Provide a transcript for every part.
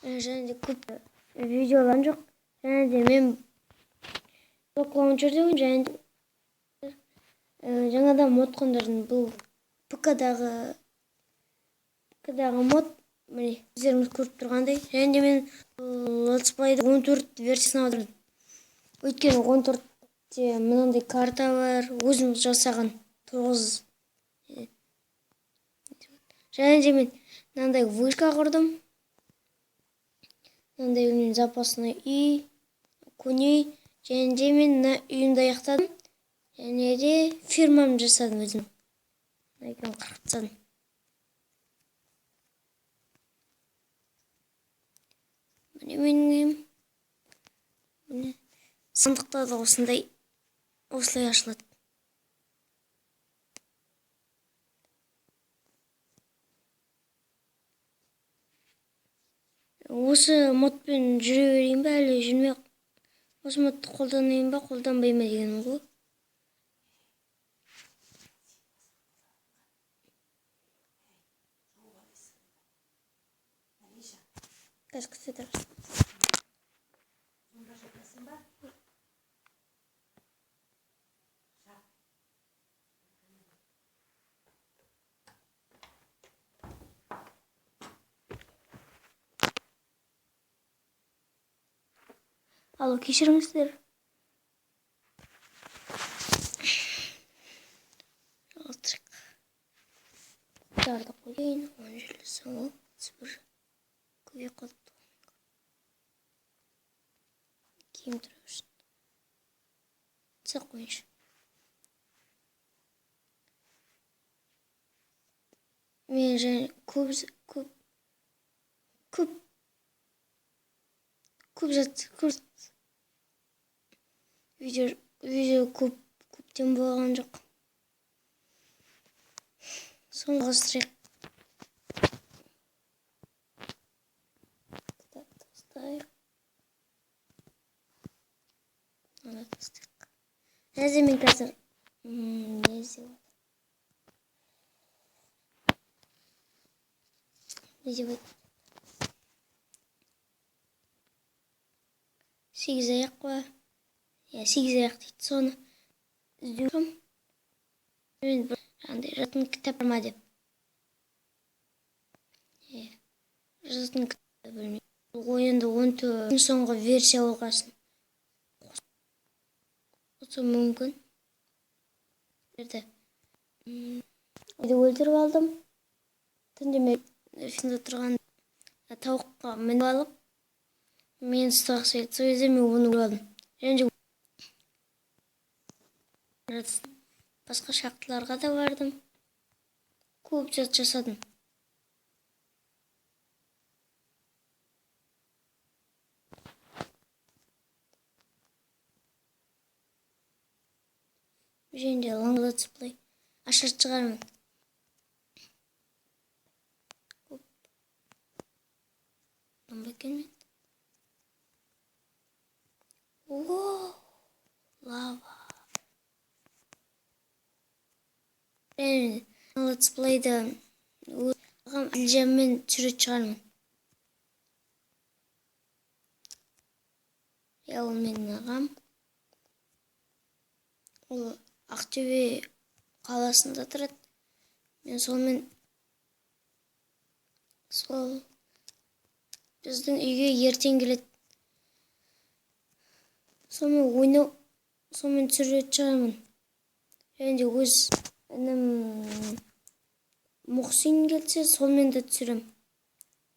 және де көп видеоларым жоқ. Және де мен оқыған жүрдім. Және жаңадан мод қондырдым. Бұл ПК-дағы мод. Міне, өздеріңіз көріп тұрғандай. Және де мен Let's Play'ді 14 версиясына алдырдым. Өйткені 14-те мынандай карта бар, өзім жасаған 9. Және де мен мынандай вышка құрдым. Мынандай мен запасный үй, көне. Және де мен үйімді аяқтадым. Және де фирмамды жасадым өзім. Мынайдан қырықтадым. Міне менің үйім. Міне сандықта да осылай ашылады. Осы модпен жүре берейін бе, әлі жүрмей? Осы модты қолданайын ба, қолданбай ма дегенім ғой. Қазір күтеді. Алло, кешіріңіздер. Жалғастырайық. Жарды қойын, 10 жерлі саңыл, 1 көбе қалыпты. Киім тұру үшін. Сақ қойыншы. Мен және көп видео көптен болған жоқ. Соны жалғастырайық. Тастайық. Ана тастайық. Әзір мен қазір не іздеп отыр? Не деп отыр? 8 аяқ па? 8 аяқ дейді. Соны іздеушім. Мен жаңағыдай жатын кітап ма деп. Жатын кітап білмеймін. Ойында 14 соңғы версия болғасын. Осы мүмкін. Берді. Үйді өлтіріп алдым. Түнде мен финда тұрған тауыққа мініп алып, мен ұстақ сөйледі, мен оны өліп алдым. Және басқа шахталарға да бардым. Көп зат жасадым. Және де Let's Play ашар шығармын. Нұмба келмеді. Ооо, лава. Және Let's Play'ді ағам Ілжаммен түсірет шығармын. Ол менің ағам. Ол Ақтөбе қаласында тұрады. Мен сол біздің үйге ертең келеді. Сонымен түсірет шығармын. Және де өз інім Мұхсин келсе, сонымен де түсірем.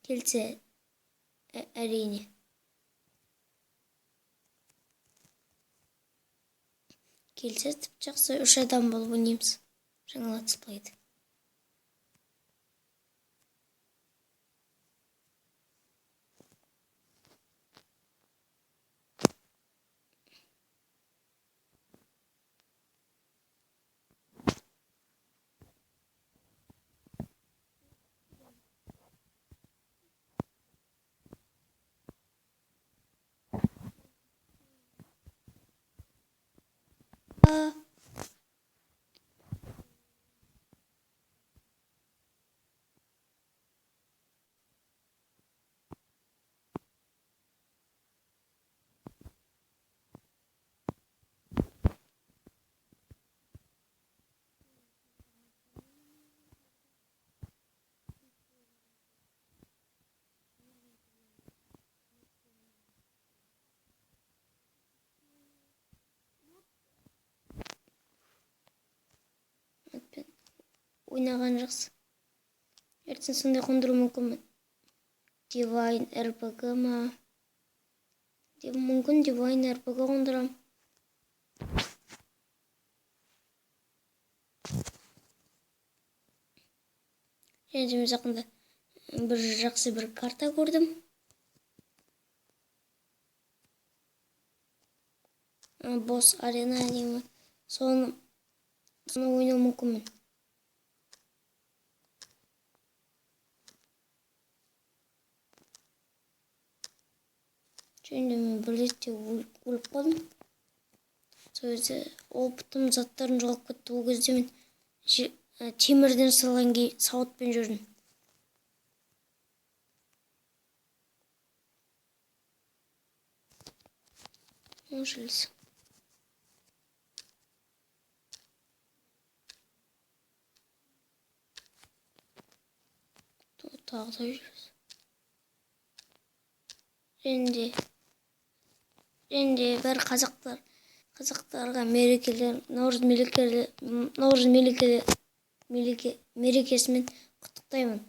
Келсе, әрине. Келсе, тіп жақсы 3 адам болып ойнаймыз. Жаңа Let's Play'ді. ойнаған жақсы. Ертең сондай қондыру мүмкінмін. Divine RPG ма? Мүмкін Divine RPG қондырам. Және мен жақында бір жақсы бір карта көрдім. Босс арена деймі. Соны ойнау мүмкінмін. Және мен бір ретте өліп қалдым. Сол кезде опытым заттарын жоғалып кетті. Ол кезде мен темірден жасалған сауытпен жүрдім. Желісі. Тағы да жүріс. Және бәрі қазақтарға Наурыз мерекесімен құттықтаймын.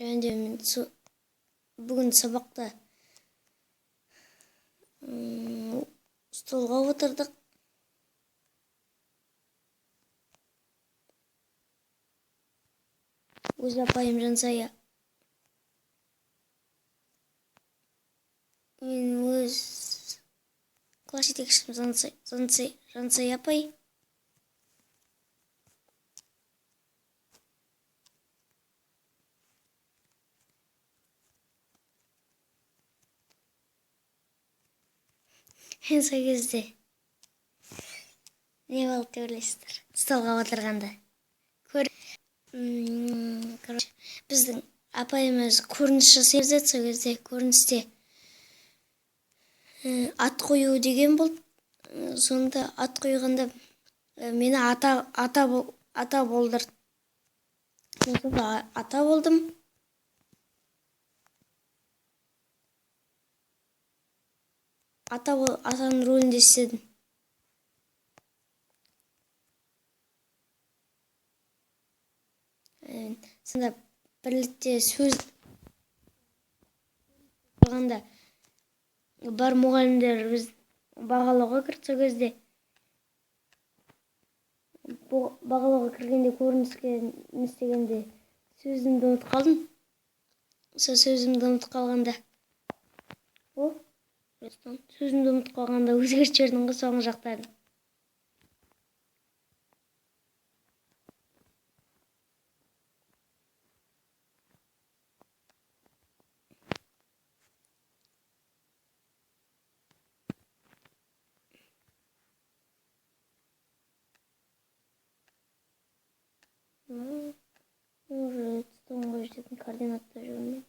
Және мен бүгін сабақта столға отырдық. Өз апайым Жансая. Мен өз класс жетекшім Жансая апай. Сол кезде не болды деп ойлайсыздар? Столға отырғанда. Біздің апайымыз көрініс жасаймыз еді. Сол кезде көріністе ат қою деген болды. Сонда ат қойғанда мені ата болдырды. Сонда ата болдым. Атаның рөлінде істедім. Сонда бір ретте сөз болғанда бар мұғалімдер біз бағалауға кірді. Сол кезде бағалауға кіргенде көрініске істегенде сөзімді ұмытып қалдым. Сол сөзімді ұмытып қалғанда өзгертіп жібердім ғой соңғы жақтарын. Уже соңғы жерден координатта жүрмін.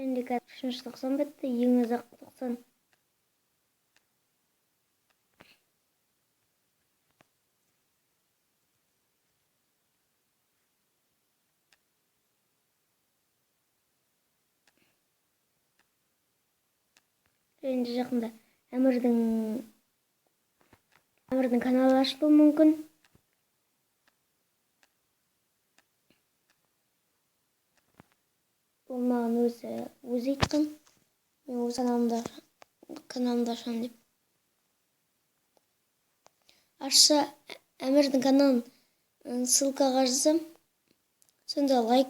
Енді қазір 3-ші 90 бітті, ең ұзақ 90. Енді жақында Әмірдің каналы ашылуы мүмкін. Ол маған өзі айтқан. Мен өз каналымды ашамын деп. Ашса Әмірдің каналын ссылкаға жазсам, сонда лайк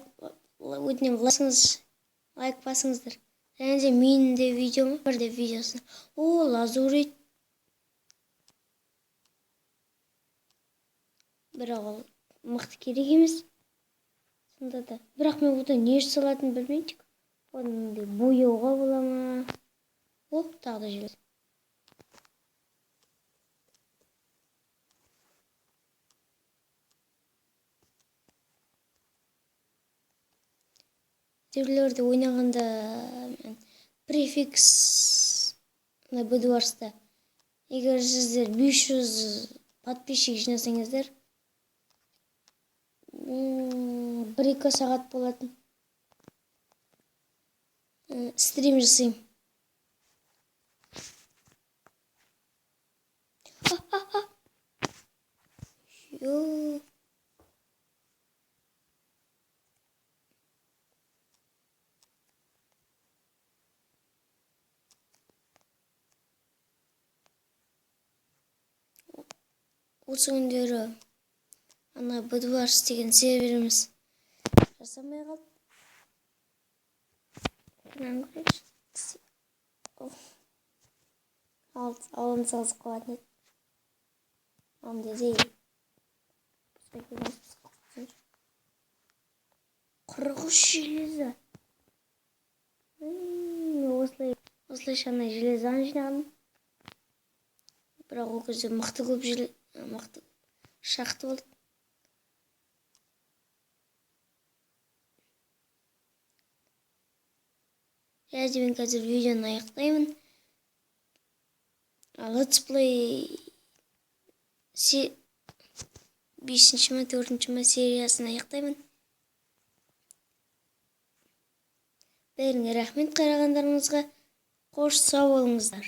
басыңыздар. Және де менің де видеома бірде видеосын. Лазурит. Бірақ ол мықты керек емес. Сонда да. Бірақ мен бұда не жасалатынын білмеймін. Оны бояуға бола ма? Тағы да желіс. Серверлерде ойнағанда префикс Bedwars'та егер сіздер 500 подписчик жинасаңыздар 1-2 сағат болатын стрим жасаймын. Yo. Осы күндері ана Budwars деген серверіміз жасамай қалды. Мынаны көрейікші. Алын салғызып қалатын еді. Андай değil. 43 железа. Осылайша ана железаны жинағаным. Бірақ ол кезде мықты шақты болды. Және мен қазір видеоны аяқтаймын. Let's Play 5-ші ме 4-ші ме сериясын аяқтаймын. Бәріңе рахмет қарағандарыңызға. Қош сау болыңыздар.